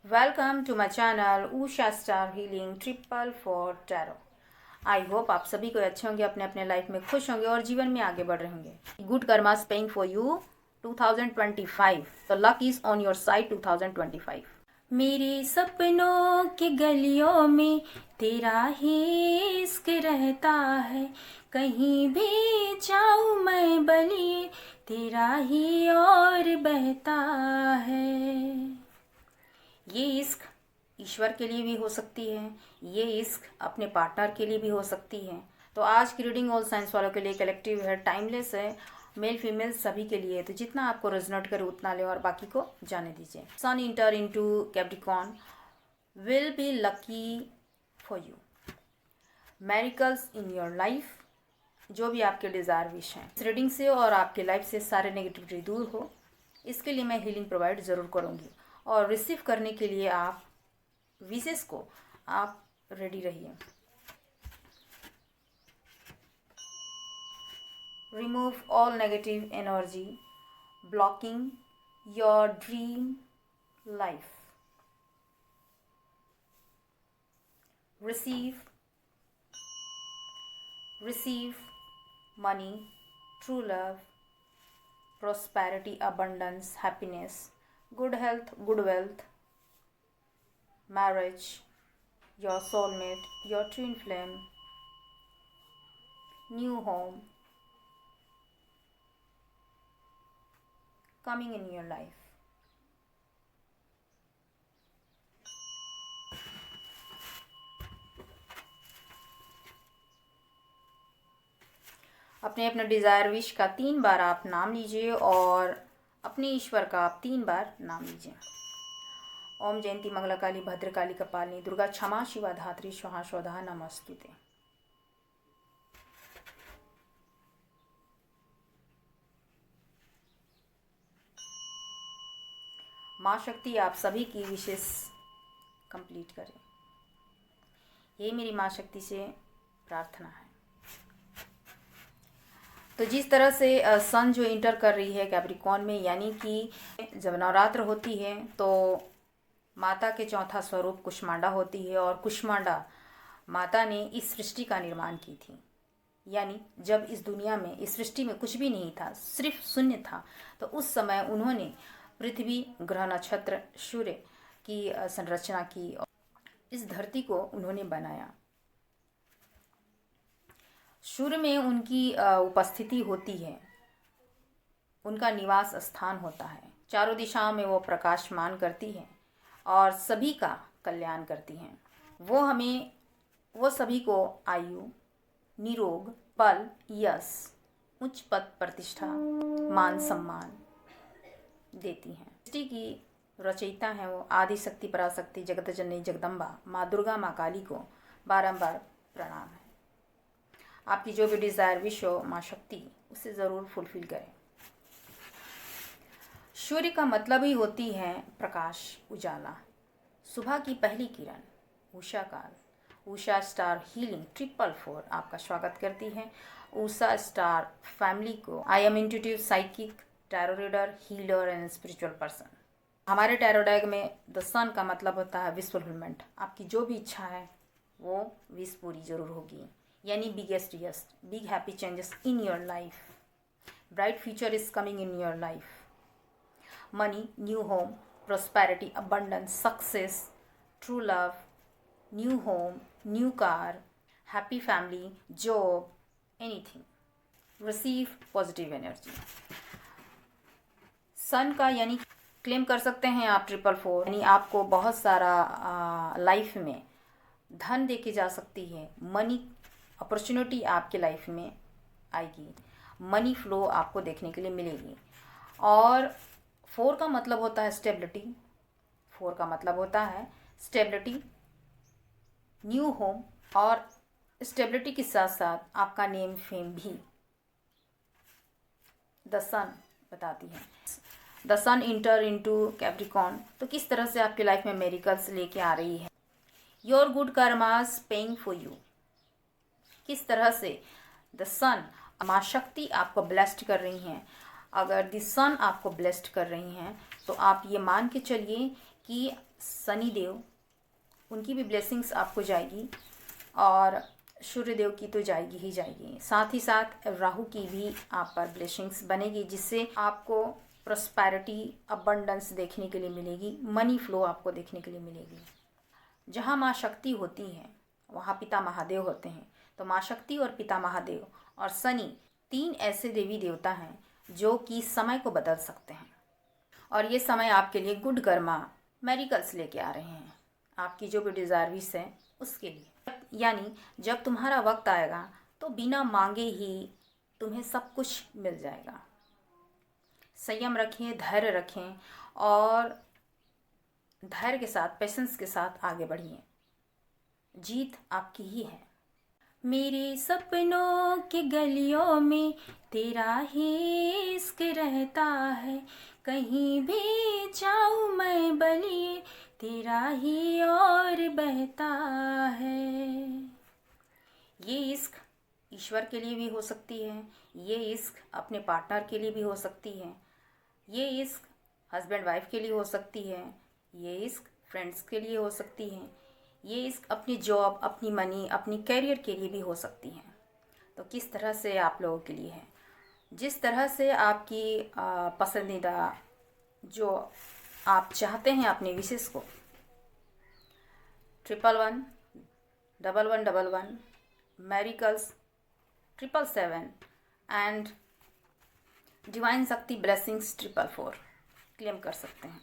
Welcome to my channel Usha star healing 444 tarot. I hope आप सभी को अच्छे होंगे, अपने अपने लाइफ में खुश होंगे और जीवन में आगे बढ़ रहे होंगे। Good Karma paying for you 2025। The luck is on your side 2025। मेरे सपनों के गलियों में तेरा ही इश्क रहता है, कहीं भी जाऊं मैं बलिए तेरा ही और बहता है। ये इश्क ईश्वर के लिए भी हो सकती है, ये इश्क अपने पार्टनर के लिए भी हो सकती है। तो आज की रीडिंग ऑल साइंस वालों के लिए कलेक्टिव है, टाइमलेस है, मेल फीमेल सभी के लिए। तो जितना आपको रेजोनेट करे उतना ले और बाकी को जाने दीजिए। Sun enter into Capricorn will be lucky for you. Miracles in your life, जो भी आपके डिज़ायर विश हैं इस रीडिंग से और आपके लाइफ से सारे नेगेटिविटी दूर हो, इसके लिए मैं हीलिंग प्रोवाइड ज़रूर करूँगी। और रिसीव करने के लिए आप विशेष को आप रेडी रहिए। Remove all negative energy blocking your dream life. receive money, true love, prosperity, abundance, happiness, good health, good wealth, marriage, your soulmate, your twin flame, new home coming in your life. अपने अपने desire wish का 3 बार आप नाम लीजिए और अपने ईश्वर का आप 3 बार नाम लीजिए। ओम जयंती मंगला काली भद्रकाली कपालिनी दुर्गा क्षमा शिवा धात्री स्वाहा स्वधा नमस्तुते। माँ शक्ति आप सभी की विशेष कंप्लीट करें, यही मेरी माँ शक्ति से प्रार्थना है। तो जिस तरह से सन जो इंटर कर रही है कैप्रिकॉर्न में, यानी कि जब नवरात्र होती है तो माता के चौथा स्वरूप कुष्मांडा होती है और कुष्मांडा माता ने इस सृष्टि का निर्माण की थी। यानी जब इस दुनिया में, इस सृष्टि में कुछ भी नहीं था, सिर्फ शून्य था, तो उस समय उन्होंने पृथ्वी, ग्रह, नक्षत्र, सूर्य की संरचना की और इस धरती को उन्होंने बनाया। सूर्य में उनकी उपस्थिति होती है, उनका निवास स्थान होता है। चारों दिशाओं में वो प्रकाशमान करती है और सभी का कल्याण करती हैं। वो सभी को आयु, निरोग, बल, यश, उच्च पद, प्रतिष्ठा, मान सम्मान देती हैं। सृष्टि की रचयिता हैं वो आदि शक्ति, पराशक्ति, जगत जननी जगदम्बा माँ दुर्गा, माँ काली को बारंबार प्रणाम है। आपकी जो भी डिज़ायर विश हो माँ शक्ति उसे ज़रूर फुलफिल करें। सूर्य का मतलब ही होती है प्रकाश, उजाला, सुबह की पहली किरण, उषा काल। उषा स्टार हीलिंग 444 आपका स्वागत करती है। उषा स्टार फैमिली को I am intuitive psychic tarot reader, healer and spiritual person. हमारे टैरो डेक में द सन का मतलब होता है विश फुलफिलमेंट। आपकी जो भी इच्छा है वो विश पूरी जरूर होगी, यानी biggest yes, big happy changes in your life, bright future is coming in your life, money, new home, prosperity, abundance, success, true love, new home, new car, happy family, job, anything. Receive positive energy. सन का यानी claim कर सकते हैं आप 444, यानी आपको बहुत सारा लाइफ में धन देके जा सकती है। मनी अपॉर्चुनिटी आपके लाइफ में आएगी, मनी फ्लो आपको देखने के लिए मिलेगी। और 4 का मतलब होता है स्टेबिलिटी। 4 का मतलब होता है स्टेबिलिटी, न्यू होम और स्टेबिलिटी के साथ साथ आपका नेम फेम भी द सन बताती है। The sun enter into Capricorn, तो किस तरह से आपकी लाइफ में मेरिकल्स लेके आ रही है। Your good karmas paying for you, किस तरह से द सन माँ शक्ति आपको ब्लेस्ड कर रही हैं। अगर द सन आपको ब्लेस्ड कर रही हैं तो आप ये मान के चलिए कि शनि देव, उनकी भी ब्लेसिंग्स आपको जाएगी और सूर्य देव की तो जाएगी ही जाएगी। साथ ही साथ राहु की भी आप पर ब्लेसिंग्स बनेगी, जिससे आपको प्रॉस्पेरिटी, अबंडेंस देखने के लिए मिलेगी, मनी फ्लो आपको देखने के लिए मिलेगी। जहाँ माँ शक्ति होती है वहाँ पिता महादेव होते हैं। तो माँ शक्ति और पिता महादेव और शनि 3 ऐसे देवी देवता हैं जो कि समय को बदल सकते हैं। और ये समय आपके लिए गुड कर्मा, मेरिकल्स लेके आ रहे हैं, आपकी जो भी डिज़ायर विश है उसके लिए। यानी जब तुम्हारा वक्त आएगा तो बिना मांगे ही तुम्हें सब कुछ मिल जाएगा। संयम रखें, धैर्य रखें और धैर्य के साथ, पेशेंस के साथ आगे बढ़िए। जीत आपकी ही है। मेरे सपनों की गलियों में तेरा ही इश्क रहता है, कहीं भी जाऊं मैं बलिए तेरा ही और बहता है। ये इश्क ईश्वर के लिए भी हो सकती है, ये इश्क अपने पार्टनर के लिए भी हो सकती है, ये इश्क हस्बैंड वाइफ के लिए हो सकती है, ये इश्क फ्रेंड्स के लिए हो सकती है, ये इश्क अपनी जॉब, अपनी मनी, अपनी कैरियर के लिए भी हो सकती है। तो किस तरह से आप लोगों के लिए है, जिस तरह से आपकी पसंदीदा जो आप चाहते हैं अपने विशेष को 11111111 मेरिकल्स 777 एंड डिवाइन शक्ति ब्लेसिंग्स 444 क्लेम कर सकते हैं।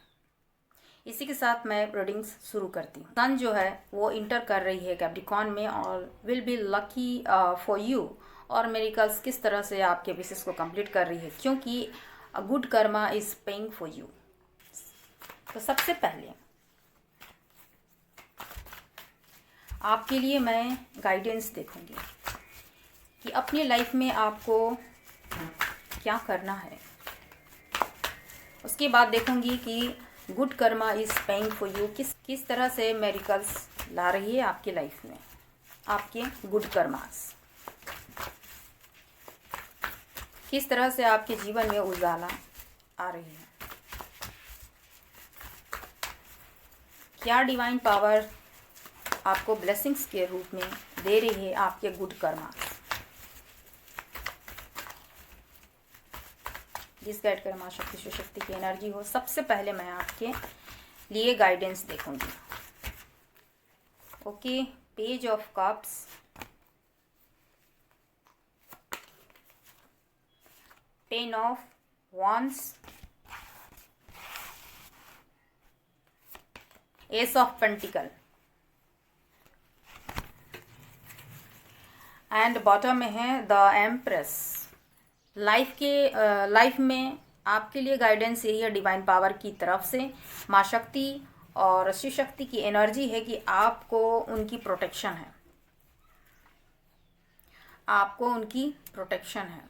इसी के साथ मैं रीडिंग्स शुरू करती हूँ। सन जो है वो इंटर कर रही है कैप्रिकॉर्न में और will be lucky for you. और मेरिकल्स किस तरह से आपके विशेष को कंप्लीट कर रही है, क्योंकि good Karma is paying for you. तो सबसे पहले आपके लिए मैं गाइडेंस देखूंगी कि अपनी लाइफ में आपको क्या करना है। उसके बाद देखूंगी कि good Karma is paying for you किस तरह से मेरिकल्स ला रही है आपकी लाइफ में, आपके गुड कर्मास किस तरह से आपके जीवन में उजाला आ रही है, क्या डिवाइन पावर आपको ब्लेसिंग्स के रूप में दे रही है आपके गुड कर्मा। जिस गाइड कर माँ शक्ति सुशक्ति की एनर्जी हो, सबसे पहले मैं आपके लिए गाइडेंस देखूंगी। Okay, page of cups, ten of wands, S of pentacle and bottom में है द एम्प्रेस। लाइफ में आपके लिए गाइडेंस यही है डिवाइन पावर की तरफ से, माँ शक्ति और शिव शक्ति की एनर्जी है कि आपको उनकी प्रोटेक्शन है, आपको उनकी प्रोटेक्शन है।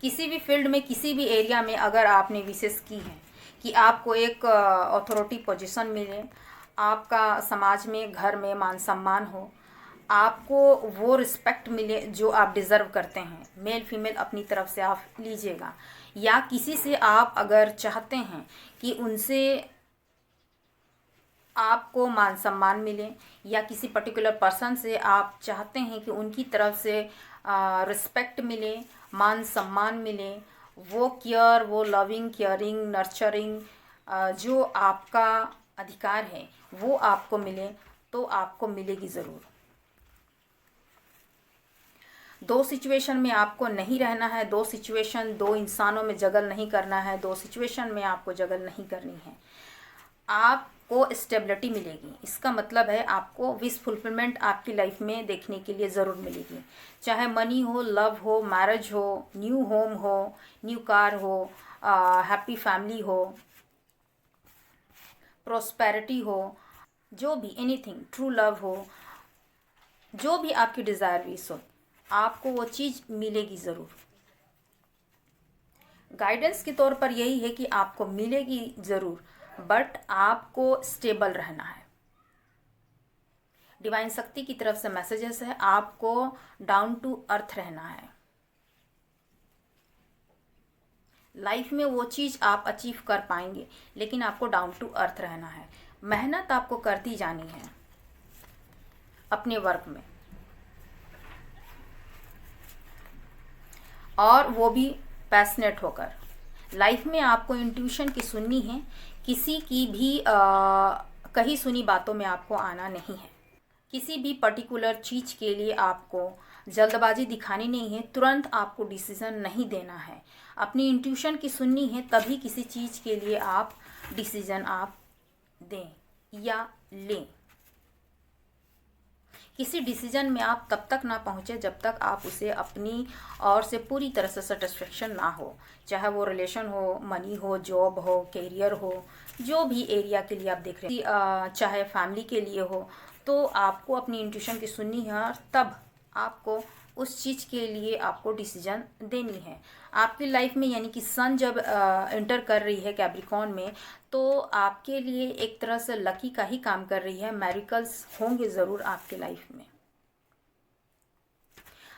किसी भी फील्ड में, किसी भी एरिया में अगर आपने विशेष की है कि आपको एक अथॉरिटी पोजीशन मिले, आपका समाज में, घर में मान सम्मान हो, आपको वो रिस्पेक्ट मिले जो आप डिज़र्व करते हैं, मेल फीमेल अपनी तरफ से आप लीजिएगा। या किसी से आप अगर चाहते हैं कि उनसे आपको मान सम्मान मिले, या किसी पर्टिकुलर पर्सन से आप चाहते हैं कि उनकी तरफ से रिस्पेक्ट मिले, मान सम्मान मिले, वो केयर, वो लविंग, केयरिंग, नर्चरिंग जो आपका अधिकार है वो आपको मिले, तो आपको मिलेगी ज़रूर। दो सिचुएशन में आपको नहीं रहना है, दो सिचुएशन, दो इंसानों में जगल नहीं करना है, दो सिचुएशन में आपको जगल नहीं करनी है। आपको स्टेबिलिटी मिलेगी, इसका मतलब है आपको विश फुलफिलमेंट आपकी लाइफ में देखने के लिए ज़रूर मिलेगी। चाहे मनी हो, लव हो, मैरिज हो, न्यू होम हो, न्यू कार हो, हैप्पी फैमिली हो, प्रॉस्पेरिटी हो, जो भी, एनीथिंग, ट्रू लव हो, जो भी आपकी डिज़ायर विश हो, आपको वो चीज़ मिलेगी ज़रूर। गाइडेंस के तौर पर यही है कि आपको मिलेगी ज़रूर, बट आपको स्टेबल रहना है। डिवाइन शक्ति की तरफ से मैसेजेस है, आपको डाउन टू अर्थ रहना है। लाइफ में वो चीज़ आप अचीव कर पाएंगे, लेकिन आपको डाउन टू अर्थ रहना है। मेहनत आपको करती जानी है अपने वर्क में, और वो भी पैशनेट होकर। लाइफ में आपको इंट्यूशन की सुननी है, किसी की भी कही सुनी बातों में आपको आना नहीं है। किसी भी पर्टिकुलर चीज़ के लिए आपको जल्दबाजी दिखानी नहीं है, तुरंत आपको डिसीज़न नहीं देना है। अपनी इंट्यूशन की सुननी है, तभी किसी चीज़ के लिए आप डिसीज़न आप दें या लें। किसी डिसीजन में आप तब तक ना पहुँचे जब तक आप उसे अपनी ओर से पूरी तरह से सेटिस्फेक्शन ना हो, चाहे वो रिलेशन हो, मनी हो, जॉब हो, कैरियर हो, जो भी एरिया के लिए आप देख रहे हैं, चाहे फैमिली के लिए हो, तो आपको अपनी इंट्यूशन की सुननी है और तब आपको उस चीज़ के लिए आपको डिसीजन देनी है। आपकी लाइफ में यानी कि सन जब एंटर कर रही है कैप्रिकॉर्न में, तो आपके लिए एक तरह से लकी का ही काम कर रही है। मैरिकल्स होंगे ज़रूर आपके लाइफ में।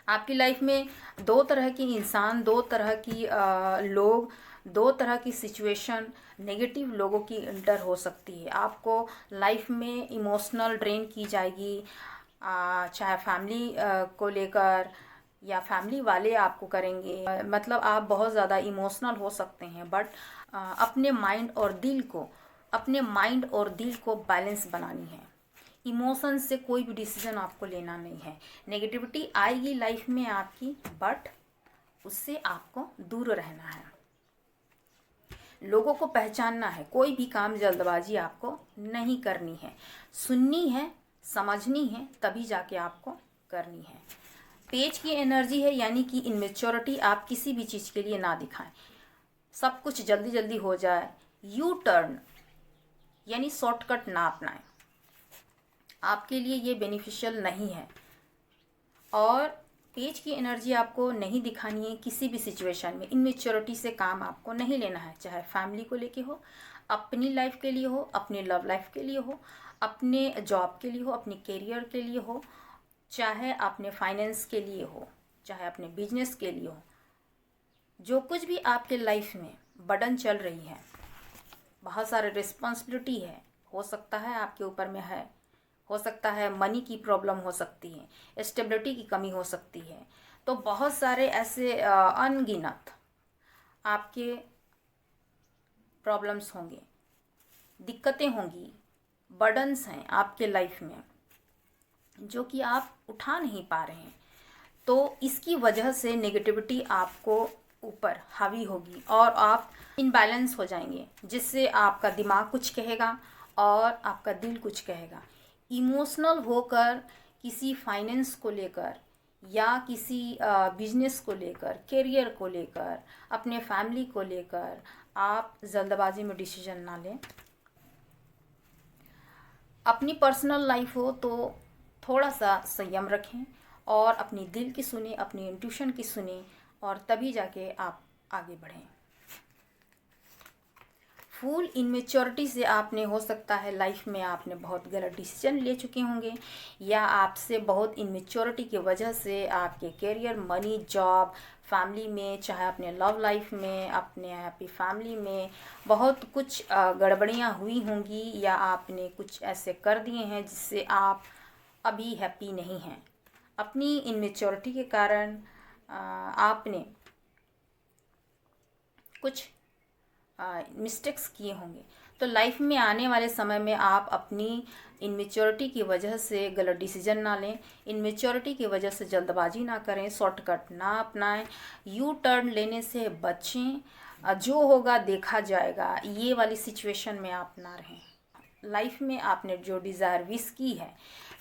आपकी लाइफ में दो तरह की इंसान, दो तरह की लोग, दो तरह की सिचुएशन, नेगेटिव लोगों की इंटर हो सकती है। आपको लाइफ में इमोशनल ड्रेन की जाएगी, चाहे फैमिली को लेकर या फैमिली वाले आपको करेंगे। मतलब आप बहुत ज़्यादा इमोशनल हो सकते हैं, बट अपने माइंड और दिल को बैलेंस बनानी है। इमोशन से कोई भी डिसीजन आपको लेना नहीं है। नेगेटिविटी आएगी लाइफ में आपकी, बट उससे आपको दूर रहना है। लोगों को पहचानना है, कोई भी काम जल्दबाजी आपको नहीं करनी है, सुननी है, समझनी है, तभी जाके आपको करनी है। पेज की एनर्जी है, यानी कि इनमेच्योरिटी आप किसी भी चीज़ के लिए ना दिखाएं। सब कुछ जल्दी जल्दी हो जाए, यू टर्न यानी शॉर्टकट ना अपनाएं, आपके लिए ये बेनिफिशियल नहीं है। और पेज की एनर्जी आपको नहीं दिखानी है किसी भी सिचुएशन में। इनमेच्योरिटी से काम आपको नहीं लेना है, चाहे फैमिली को लेके हो, अपनी लाइफ के लिए हो, अपने लव लाइफ के लिए हो, अपने जॉब के लिए हो, अपने करियर के लिए हो, चाहे अपने फाइनेंस के लिए हो, चाहे अपने बिजनेस के लिए हो। जो कुछ भी आपके लाइफ में बर्डन चल रही है, बहुत सारे रिस्पॉन्सिबिलिटी है, हो सकता है आपके ऊपर में है, हो सकता है मनी की प्रॉब्लम हो सकती है, स्टेबिलिटी की कमी हो सकती है, तो बहुत सारे ऐसे अनगिनत आपके प्रॉब्लम्स होंगे, दिक्कतें होंगी, बर्डन्स हैं आपके लाइफ में जो कि आप उठा नहीं पा रहे हैं। तो इसकी वजह से नेगेटिविटी आपको ऊपर हावी होगी और आप इनबैलेंस हो जाएंगे, जिससे आपका दिमाग कुछ कहेगा और आपका दिल कुछ कहेगा। इमोशनल होकर किसी फाइनेंस को लेकर या किसी बिजनेस को लेकर, करियर को लेकर, अपने फैमिली को लेकर आप जल्दबाजी में डिसीजन ना लें। अपनी पर्सनल लाइफ हो तो थोड़ा सा संयम रखें और अपनी दिल की सुने, अपनी इंट्यूशन की सुने, और तभी जाके आप आगे बढ़ें। फुल इनमेच्योरिटी से आपने, हो सकता है लाइफ में आपने बहुत गलत डिसीजन ले चुके होंगे, या आपसे बहुत इनमेच्योरिटी की वजह से आपके करियर, मनी, जॉब, फैमिली में, चाहे अपने लव लाइफ में, अपने हैप्पी फैमिली में बहुत कुछ गड़बड़ियाँ हुई होंगी, या आपने कुछ ऐसे कर दिए हैं जिससे आप अभी हैप्पी नहीं हैं। अपनी इनमेच्योरिटी के कारण आपने कुछ मिस्टेक्स किए होंगे। तो लाइफ में आने वाले समय में आप अपनी इनमेच्योरिटी की वजह से गलत डिसीजन ना लें, इनमेच्योरिटी की वजह से जल्दबाजी ना करें, शॉर्टकट ना अपनाएं, यू टर्न लेने से बचें। जो होगा देखा जाएगा, ये वाली सिचुएशन में आप ना रहें। लाइफ में आपने जो डिज़ायर विश की है,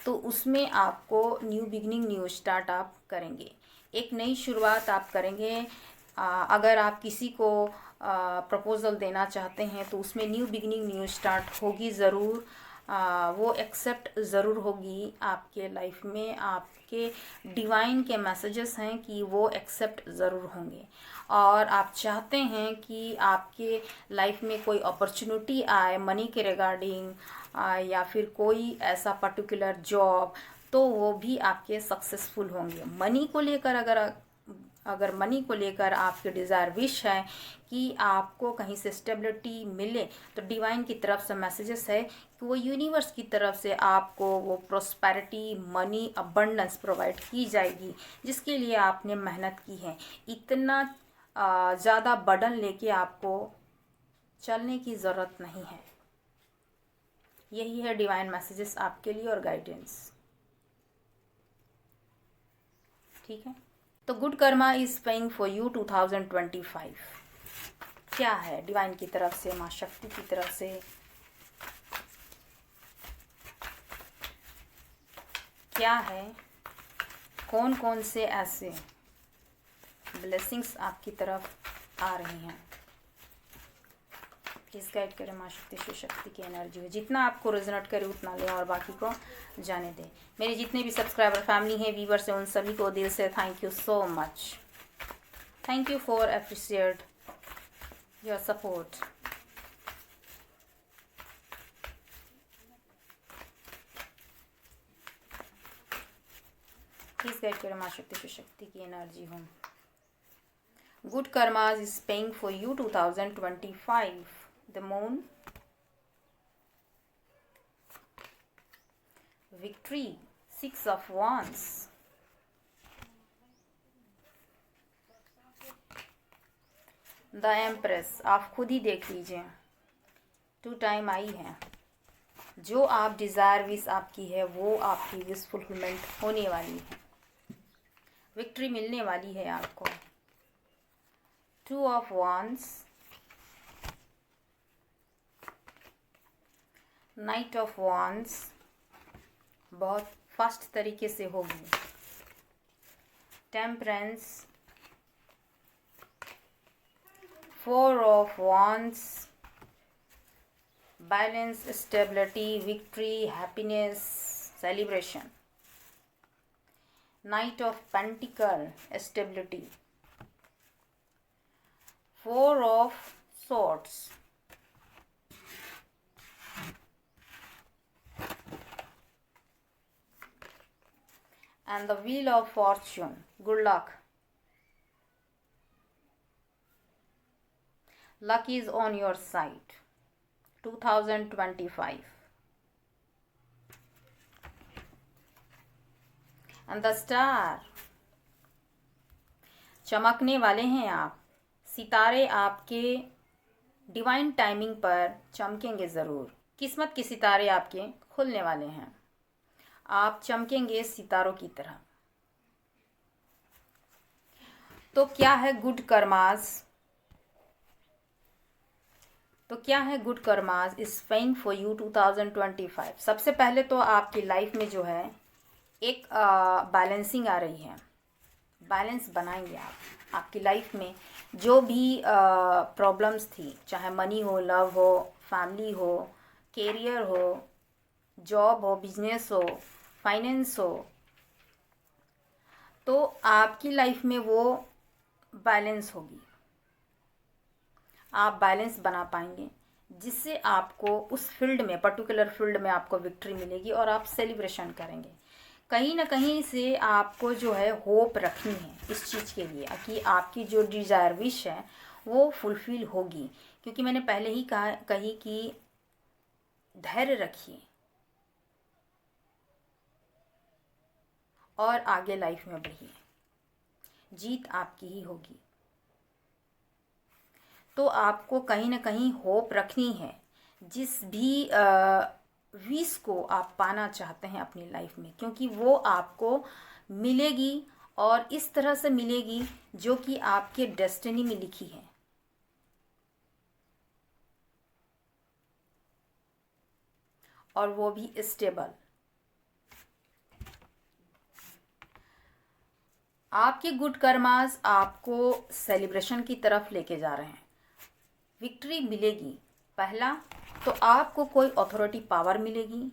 तो उसमें आपको न्यू बिगनिंग, न्यू स्टार्ट आप करेंगे, एक नई शुरुआत आप करेंगे। अगर आप किसी को प्रपोज़ल देना चाहते हैं तो उसमें न्यू बिगनिंग, न्यू स्टार्ट होगी ज़रूर। वो एक्सेप्ट ज़रूर होगी आपके लाइफ में। आपके डिवाइन के मैसेजेस हैं कि वो एक्सेप्ट ज़रूर होंगे, और आप चाहते हैं कि आपके लाइफ में कोई अपॉर्चुनिटी आए मनी के रिगार्डिंग, या फिर कोई ऐसा पर्टिकुलर जॉब, तो वो भी आपके सक्सेसफुल होंगे। मनी को लेकर अगर अगर मनी को लेकर आपके डिज़ायर विश है कि आपको कहीं से स्टेबिलिटी मिले, तो डिवाइन की तरफ से मैसेजेस है कि वो यूनिवर्स की तरफ से आपको वो प्रॉस्पेरिटी, मनी, अबंडेंस प्रोवाइड की जाएगी, जिसके लिए आपने मेहनत की है। इतना ज़्यादा बर्डन लेके आपको चलने की ज़रूरत नहीं है। यही है डिवाइन मैसेजेस आपके लिए और गाइडेंस। ठीक है, तो good Karma is paying for you 2025। क्या है डिवाइन की तरफ से, माँ शक्ति की तरफ से? क्या है, कौन कौन से ऐसे ब्लेसिंग्स आपकी तरफ आ रही हैं? प्लीज़ गाइड करें माँ शक्ति, शिव शक्ति की एनर्जी हो। जितना आपको रेजोनेट करे उतना लें और बाकी को जाने दें। मेरे जितने भी सब्सक्राइबर फैमिली हैं, व्यूवर्स हैं, उन सभी को दिल से thank you so much. Thank you for appreciate your support. Please guide करें माँ शक्ति, शिव शक्ति की एनर्जी हो। Good karmas is paying for you 2025। The moon, victory, 6 of wands, the empress। आप खुद ही देख लीजिए, 2 टाइम आई है। जो आप डिज़ायर विश आपकी है वो आपकी विश फुलफिलमेंट होने वाली है, विक्ट्री मिलने वाली है आपको। 2 of wands, night of wands, बहुत फास्ट तरीके से होगी। Temperance, 4 of wands, balance, stability, victory, happiness, celebration. Night of pentacle, stability. 4 of swords, and the wheel of fortune, good luck. Luck is on your side 2025. and the star, चमकने वाले हैं आप। सितारे आपके डिवाइन टाइमिंग पर चमकेंगे ज़रूर। किस्मत के सितारे आपके खुलने वाले हैं, आप चमकेंगे सितारों की तरह। तो क्या है good karmas? Good karmas is paying for you 2025। सबसे पहले तो आपकी लाइफ में जो है एक बैलेंसिंग आ रही है। बैलेंस बनाएंगे आप। आपकी लाइफ में जो भी प्रॉब्लम्स थी, चाहे मनी हो, लव हो, फैमिली हो, कैरियर हो, जॉब हो, बिजनेस हो, फाइनेंस हो, तो आपकी लाइफ में वो बैलेंस होगी। आप बैलेंस बना पाएंगे, जिससे आपको उस फील्ड में, पर्टिकुलर फील्ड में आपको विक्ट्री मिलेगी और आप सेलिब्रेशन करेंगे। कहीं ना कहीं से आपको जो है होप रखनी है इस चीज़ के लिए कि आपकी जो डिज़ायर विश है वो फुलफिल होगी। क्योंकि मैंने पहले ही कही कि धैर्य रखिए और आगे लाइफ में बढ़िए, जीत आपकी ही होगी। तो आपको कहीं ना कहीं होप रखनी है। जिस भी विश को आप पाना चाहते हैं अपनी लाइफ में, क्योंकि वो आपको मिलेगी और इस तरह से मिलेगी जो कि आपके डेस्टिनी में लिखी है। और वो भी स्टेबल। आपके गुड कर्मास आपको सेलिब्रेशन की तरफ लेके जा रहे हैं। विक्ट्री मिलेगी। पहला तो आपको कोई अथॉरिटी पावर मिलेगी,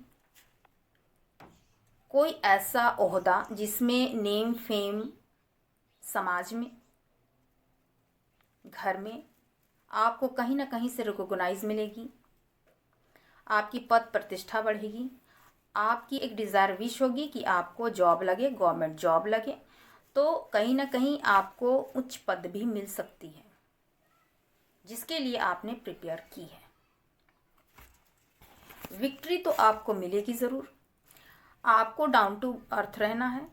कोई ऐसा ओहदा जिसमें नेम फेम समाज में, घर में आपको कहीं ना कहीं से रिकॉग्नाइज मिलेगी। आपकी पद प्रतिष्ठा बढ़ेगी। आपकी एक डिज़ायर विश होगी कि आपको जॉब लगे, गवर्नमेंट जॉब लगे। तो कहीं ना कहीं आपको उच्च पद भी मिल सकती है, जिसके लिए आपने प्रिपेयर की है। विक्ट्री तो आपको मिलेगी ज़रूर। आपको डाउन टू अर्थ रहना है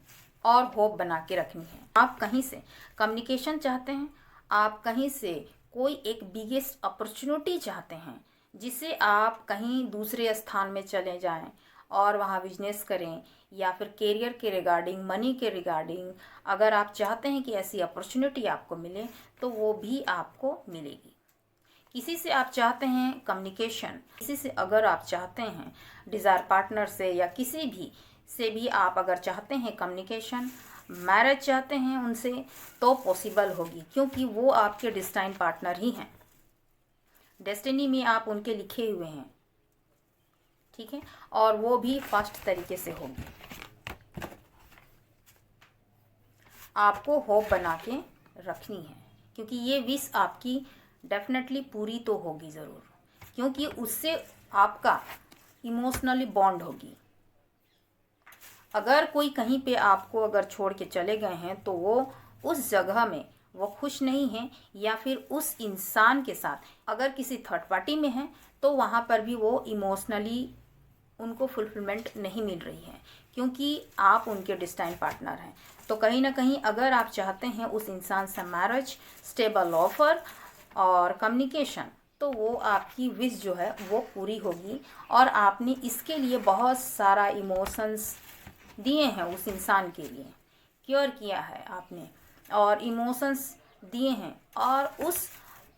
और होप बना के रखनी है। आप कहीं से कम्युनिकेशन चाहते हैं, आप कहीं से कोई एक बिगेस्ट अपॉर्चुनिटी चाहते हैं, जिसे आप कहीं दूसरे स्थान में चले जाएं और वहाँ बिजनेस करें, या फिर करियर के रिगार्डिंग, मनी के रिगार्डिंग अगर आप चाहते हैं कि ऐसी अपॉर्चुनिटी आपको मिले, तो वो भी आपको मिलेगी। किसी से आप चाहते हैं कम्युनिकेशन, किसी से अगर आप चाहते हैं डिज़ायर पार्टनर से या किसी भी से भी आप अगर चाहते हैं कम्युनिकेशन, मैरिज चाहते हैं उनसे, तो पॉसिबल होगी, क्योंकि वो आपके डेस्टाइन पार्टनर ही हैं। डेस्टिनी में आप उनके लिखे हुए हैं, ठीक है, और वो भी फास्ट तरीके से होगी। आपको होप बना के रखनी है, क्योंकि ये विश आपकी डेफिनेटली पूरी तो होगी ज़रूर, क्योंकि उससे आपका इमोशनली बॉन्ड होगी। अगर कोई कहीं पे आपको अगर छोड़ के चले गए हैं, तो वो उस जगह में वो खुश नहीं है, या फिर उस इंसान के साथ अगर किसी थर्ड पार्टी में है, तो वहाँ पर भी वो इमोशनली उनको फुलफिलमेंट नहीं मिल रही है, क्योंकि आप उनके डेस्टाइन पार्टनर हैं। तो कहीं ना कहीं अगर आप चाहते हैं उस इंसान से मैरिज, स्टेबल ऑफर और कम्युनिकेशन, तो वो आपकी विश जो है वो पूरी होगी। और आपने इसके लिए बहुत सारा इमोशंस दिए हैं उस इंसान के लिए, केयर किया है आपने और इमोशंस दिए हैं, और उस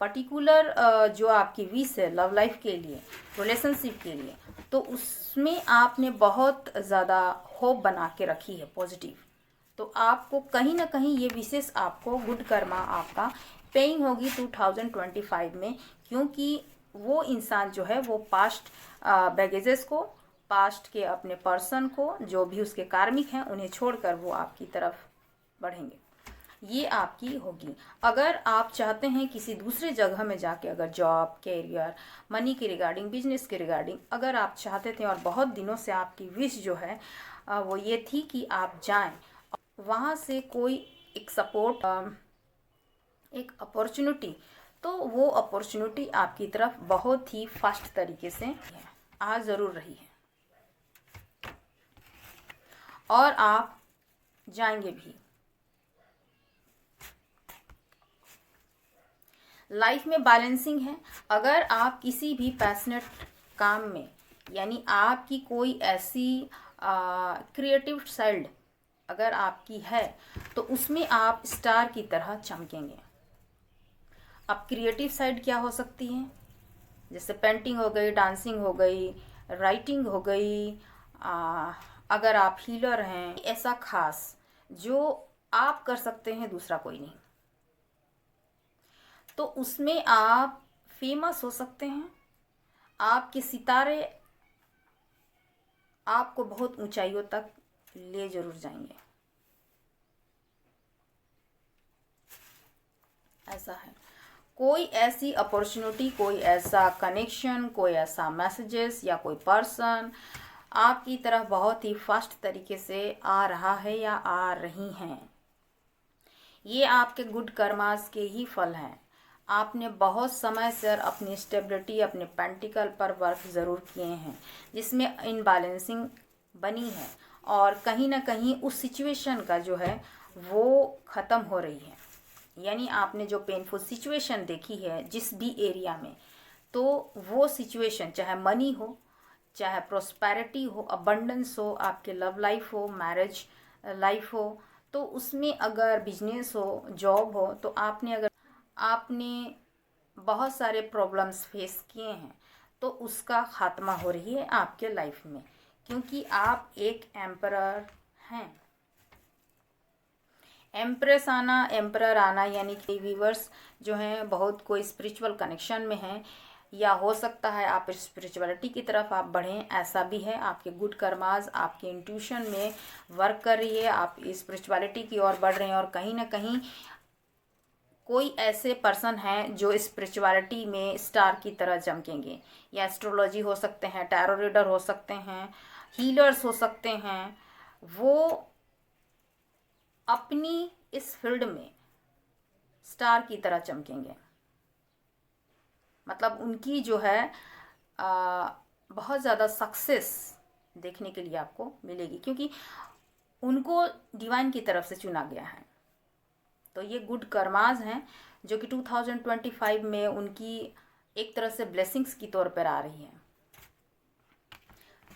पर्टिकुलर जो आपकी विश है लव लाइफ के लिए, रिलेशनशिप के लिए, तो उसमें आपने बहुत ज़्यादा होप बना के रखी है पॉजिटिव। तो आपको कहीं ना कहीं ये विशेष आपको गुड कर्मा आपका पेइंग होगी 2025 में, क्योंकि वो इंसान जो है वो पास्ट बैगेजेस को, पास्ट के अपने पर्सन को, जो भी उसके कार्मिक हैं, उन्हें छोड़कर वो आपकी तरफ बढ़ेंगे। ये आपकी होगी। अगर आप चाहते हैं किसी दूसरे जगह में जाके अगर जॉब, कैरियर, मनी के रिगार्डिंग, बिजनेस के रिगार्डिंग अगर आप चाहते थे और बहुत दिनों से आपकी विश जो है वो ये थी कि आप जाएं, वहाँ से कोई एक सपोर्ट, एक अपॉर्चुनिटी, तो वो अपॉर्चुनिटी आपकी तरफ बहुत ही फास्ट तरीके से आ ज़रूर रही है, और आप जाएंगे भी। लाइफ में बैलेंसिंग है। अगर आप किसी भी पैशनेट काम में, यानी आपकी कोई ऐसी क्रिएटिव साइड अगर आपकी है, तो उसमें आप स्टार की तरह चमकेंगे। अब क्रिएटिव साइड क्या हो सकती है, जैसे पेंटिंग हो गई, डांसिंग हो गई, राइटिंग हो गई, अगर आप हीलर हैं, ऐसा खास जो आप कर सकते हैं, दूसरा कोई नहीं, तो उसमें आप फेमस हो सकते हैं। आपके सितारे आपको बहुत ऊंचाइयों तक ले जरूर जाएंगे, ऐसा है। कोई ऐसी अपॉर्चुनिटी, कोई ऐसा कनेक्शन, कोई ऐसा मैसेजेस या कोई पर्सन आपकी तरफ बहुत ही फास्ट तरीके से आ रहा है या आ रही हैं। ये आपके गुड कर्मास के ही फल हैं। आपने बहुत समय से अपनी स्टेबिलिटी, अपने पेंटिकल पर वर्क ज़रूर किए हैं, जिसमें इनबैलेंसिंग बनी है, और कहीं ना कहीं उस सिचुएशन का जो है वो ख़त्म हो रही है। यानी आपने जो पेनफुल सिचुएशन देखी है जिस भी एरिया में, तो वो सिचुएशन चाहे मनी हो, चाहे प्रोस्पेरिटी हो, अबंडेंस हो, आपके लव लाइफ हो, मैरिज लाइफ हो, तो उसमें अगर बिजनेस हो, जॉब हो, तो आपने बहुत सारे प्रॉब्लम्स फेस किए हैं, तो उसका खात्मा हो रही है आपके लाइफ में, क्योंकि आप एक एम्परर हैं। एम्परर आना यानी कि व्यूवर्स जो हैं बहुत कोई स्पिरिचुअल कनेक्शन में हैं, या हो सकता है आप स्पिरिचुअलिटी की तरफ आप बढ़ें, ऐसा भी है। आपके गुड कर्माज आपके इंट्यूशन में वर्क कर रही है, आप स्पिरिचुअलिटी की ओर बढ़ रहे हैं, और कहीं ना कहीं कोई ऐसे पर्सन हैं जो स्पिरिचुअलिटी में स्टार की तरह चमकेंगे, या एस्ट्रोलॉजी हो सकते हैं, टैरो रीडर हो सकते हैं, हीलर्स हो सकते हैं, वो अपनी इस फील्ड में स्टार की तरह चमकेंगे। मतलब उनकी जो है बहुत ज़्यादा सक्सेस देखने के लिए आपको मिलेगी, क्योंकि उनको डिवाइन की तरफ से चुना गया है। तो ये गुड कर्माज हैं जो कि 2025 में उनकी एक तरह से ब्लेसिंग्स की तौर पर आ रही है।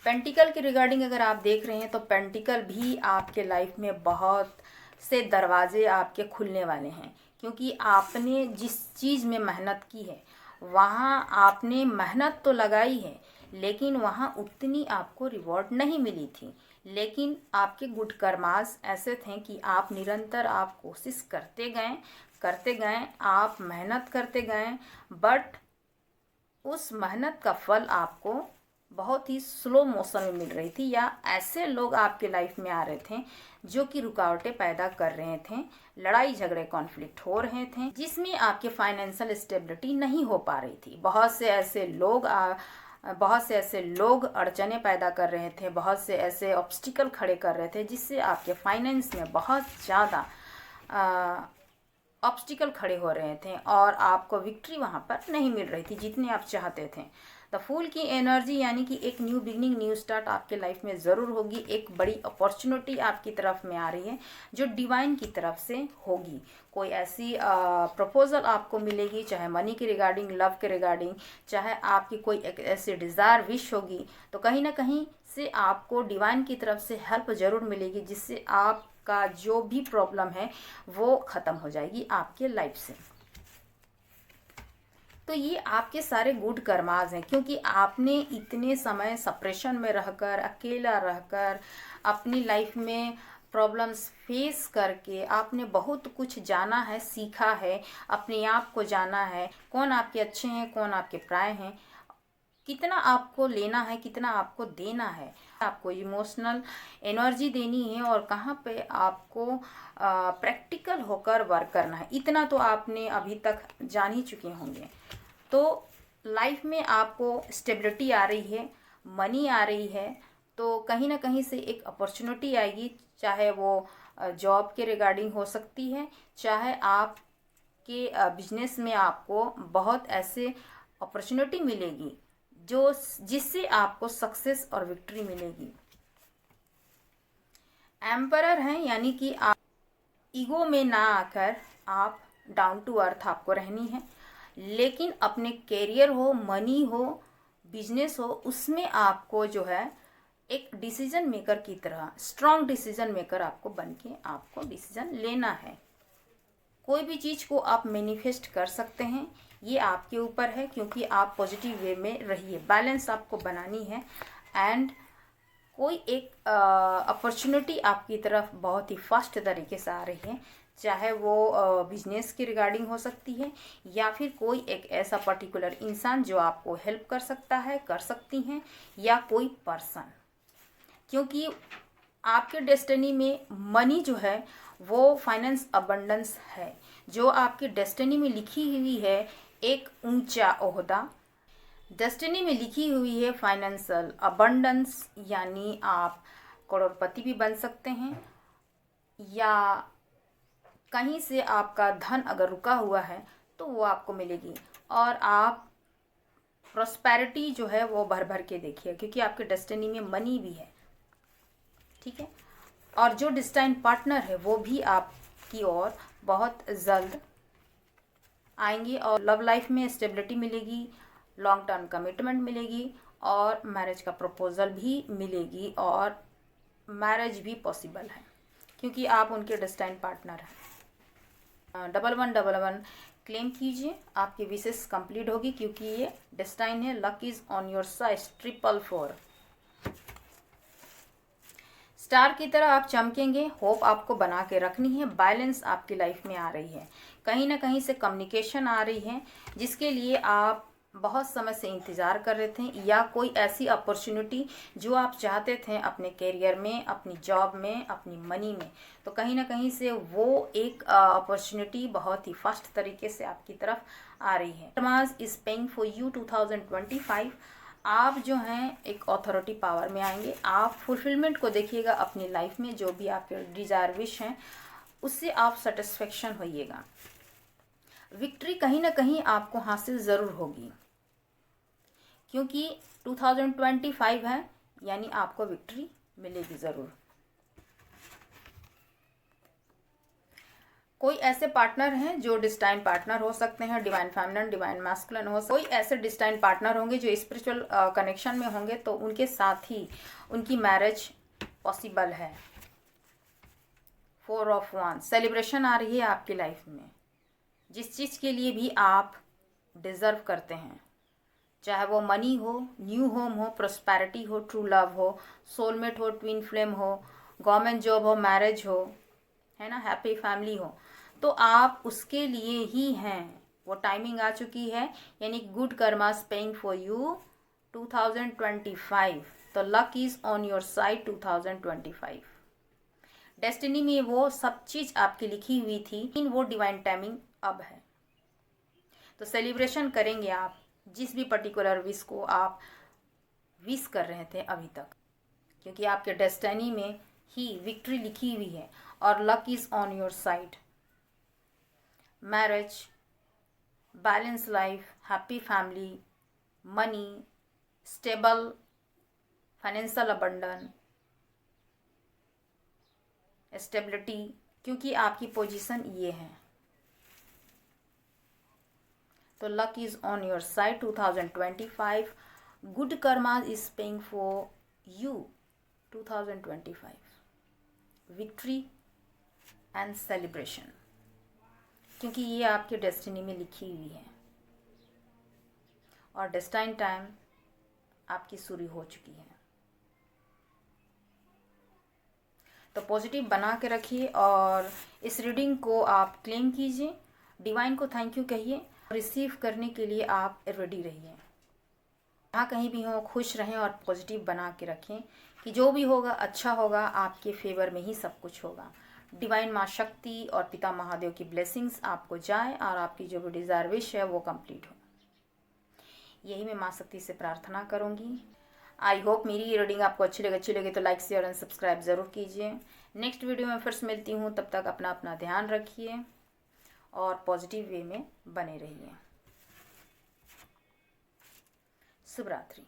पेंटिकल के रिगार्डिंग अगर आप देख रहे हैं तो पेंटिकल भी आपके लाइफ में बहुत से दरवाजे आपके खुलने वाले हैं, क्योंकि आपने जिस चीज़ में मेहनत की है वहाँ आपने मेहनत तो लगाई है, लेकिन वहाँ उतनी आपको रिवॉर्ड नहीं मिली थी। लेकिन आपके गुड कर्मास ऐसे थे कि आप निरंतर आप कोशिश करते गए, आप मेहनत करते गए, बट उस मेहनत का फल आपको बहुत ही स्लो मोशन में मिल रही थी, या ऐसे लोग आपके लाइफ में आ रहे थे जो कि रुकावटें पैदा कर रहे थे, लड़ाई झगड़े कॉन्फ्लिक्ट हो रहे थे, जिसमें आपके फाइनेंशियल स्टेबिलिटी नहीं हो पा रही थी। बहुत से ऐसे लोग अड़चने पैदा कर रहे थे, बहुत से ऐसे ऑब्स्टिकल खड़े कर रहे थे, जिससे आपके फाइनेंस में बहुत ज़्यादा ऑब्स्टिकल खड़े हो रहे थे और आपको विक्ट्री वहाँ पर नहीं मिल रही थी जितने आप चाहते थे। द फूल की एनर्जी यानी कि एक न्यू बिगनिंग, न्यू स्टार्ट आपके लाइफ में ज़रूर होगी। एक बड़ी अपॉर्चुनिटी आपकी तरफ में आ रही है जो डिवाइन की तरफ से होगी। कोई ऐसी प्रपोजल आपको मिलेगी, चाहे मनी के रिगार्डिंग, लव के रिगार्डिंग, चाहे आपकी कोई एक ऐसी डिज़ायर विश होगी, तो कहीं ना कहीं से आपको डिवाइन की तरफ से हेल्प ज़रूर मिलेगी, जिससे आपका जो भी प्रॉब्लम है वो ख़त्म हो जाएगी आपके लाइफ से। तो ये आपके सारे गुड कर्माज हैं, क्योंकि आपने इतने समय सप्रेशन में रहकर, अकेला रहकर, अपनी लाइफ में प्रॉब्लम्स फेस करके आपने बहुत कुछ जाना है, सीखा है, अपने आप को जाना है, कौन आपके अच्छे हैं, कौन आपके पराये हैं, कितना आपको लेना है, कितना आपको देना है, आपको इमोशनल एनर्जी देनी है और कहाँ पे आपको प्रैक्टिकल होकर वर्क करना है। इतना तो आपने अभी तक जान ही चुके होंगे। तो लाइफ में आपको स्टेबिलिटी आ रही है, मनी आ रही है, तो कहीं ना कहीं से एक अपॉर्चुनिटी आएगी, चाहे वो जॉब के रिगार्डिंग हो सकती है, चाहे आपके बिजनेस में आपको बहुत ऐसे अपॉर्चुनिटी मिलेगी जिससे आपको सक्सेस और विक्ट्री मिलेगी। एम्परर हैं, यानी कि आप ईगो में ना आकर आप डाउन टू अर्थ आपको रहनी है, लेकिन अपने कैरियर हो, मनी हो, बिजनेस हो, उसमें आपको जो है एक डिसीजन मेकर की तरह, स्ट्रॉन्ग डिसीजन मेकर आपको बन के आपको डिसीजन लेना है। कोई भी चीज़ को आप मैनिफेस्ट कर सकते हैं, ये आपके ऊपर है, क्योंकि आप पॉजिटिव वे में रहिए, बैलेंस आपको बनानी है। एंड कोई एक अपॉर्चुनिटी आपकी तरफ बहुत ही फास्ट तरीके से आ रही है, चाहे वो बिजनेस की रिगार्डिंग हो सकती है, या फिर कोई एक ऐसा पर्टिकुलर इंसान जो आपको हेल्प कर सकता है, कर सकती हैं, या कोई पर्सन, क्योंकि आपके डेस्टिनी में मनी जो है वो फाइनेंस अबंडेंस है, जो आपकी डेस्टिनी में लिखी हुई है, एक ऊंचा ओहदा डेस्टिनी में लिखी हुई है, फाइनेंशियल अबंडेंस, यानी आप करोड़पति भी बन सकते हैं, या कहीं से आपका धन अगर रुका हुआ है तो वो आपको मिलेगी, और आप प्रॉस्पेरिटी जो है वो भर भर के देखिए, क्योंकि आपके डेस्टिनी में मनी भी है, ठीक है। और जो डिस्टाइन पार्टनर है वो भी आपकी ओर बहुत जल्द आएंगे, और लव लाइफ में स्टेबिलिटी मिलेगी, लॉन्ग टर्म कमिटमेंट मिलेगी, और मैरिज का प्रपोजल भी मिलेगी, और मैरिज भी पॉसिबल है, क्योंकि आप उनके डेस्टाइन पार्टनर हैं। 1111 क्लेम कीजिए, आपकी विशेष कंप्लीट होगी, क्योंकि ये डेस्टाइन है। Luck is on your side. 444 star की तरह आप चमकेंगे। होप आपको बना के रखनी है। बैलेंस आपकी लाइफ में आ रही है, कहीं ना कहीं से कम्युनिकेशन आ रही है, जिसके लिए आप बहुत समय से इंतज़ार कर रहे थे, या कोई ऐसी अपॉर्चुनिटी जो आप चाहते थे अपने करियर में, अपनी जॉब में, अपनी मनी में, तो कहीं ना कहीं से वो एक अपॉर्चुनिटी बहुत ही फास्ट तरीके से आपकी तरफ आ रही है। Karmas is paying for you 2025। आप जो हैं एक अथॉरिटी पावर में आएंगे। आप फुलफिलमेंट को देखिएगा अपनी लाइफ में, जो भी आपके डिज़ायर विश हैं उससे आप सेटिस्फेक्शन होइएगा। विक्ट्री कहीं ना कहीं आपको हासिल ज़रूर होगी, क्योंकि 2025 है, यानी आपको विक्ट्री मिलेगी ज़रूर। कोई ऐसे पार्टनर हैं जो डिस्टाइन पार्टनर हो सकते हैं, डिवाइन फेमिनिन, डिवाइन मैस्कुलिन हो, कोई ऐसे डिस्टाइन पार्टनर होंगे जो स्पिरिचुअल कनेक्शन में होंगे, तो उनके साथ ही उनकी मैरिज पॉसिबल है। 4 ऑफ वांड्स, सेलिब्रेशन आ रही है आपकी लाइफ में, जिस चीज़ के लिए भी आप डिज़र्व करते हैं, चाहे वो मनी हो, न्यू होम हो, प्रोस्पेरिटी हो, ट्रू लव हो, सोलमेट हो, ट्विन फ्लेम हो, गवर्नमेंट जॉब हो, मैरिज हो, है ना, हैप्पी फैमिली हो, तो आप उसके लिए ही हैं। वो टाइमिंग आ चुकी है, यानी good karmas paying for you 2025। तो luck is on your side 2025। Destiny में वो सब चीज़ आपकी लिखी हुई थी, लेकिन वो डिवाइन टाइमिंग अब है। तो सेलिब्रेशन करेंगे आप जिस भी पर्टिकुलर विश को आप विश कर रहे थे अभी तक, क्योंकि आपके डेस्टिनी में ही विक्ट्री लिखी हुई है और luck is on your side. Marriage, balance life, happy family, money, stable financial abandon, stability, क्योंकि आपकी पोजीशन ये है। तो luck is on your side 2025। Good Karma is paying for you 2025। Victory and celebration, क्योंकि ये आपके डेस्टिनी में लिखी हुई है और डेस्टाइन टाइम आपकी शुरू हो चुकी है। तो पॉजिटिव बना के रखिए और इस रीडिंग को आप क्लेम कीजिए, डिवाइन को थैंक यू कहिए, रिसीव करने के लिए आप रेडी रहिए। जहाँ कहीं भी हो खुश रहें और पॉजिटिव बना के रखें कि जो भी होगा अच्छा होगा, आपके फेवर में ही सब कुछ होगा। डिवाइन माँ शक्ति और पिता महादेव की ब्लेसिंग्स आपको जाए और आपकी जो भी डिज़ायर विश है वो कंप्लीट हो, यही मैं माँ शक्ति से प्रार्थना करूँगी। आई होप मेरी रीडिंग आपको अच्छी लगे तो लाइक शेयर एंड सब्सक्राइब ज़रूर कीजिए। नेक्स्ट वीडियो में फिर से मिलती हूँ, तब तक अपना ध्यान रखिए और पॉजिटिव वे में बने रहिए। शुभ रात्रि।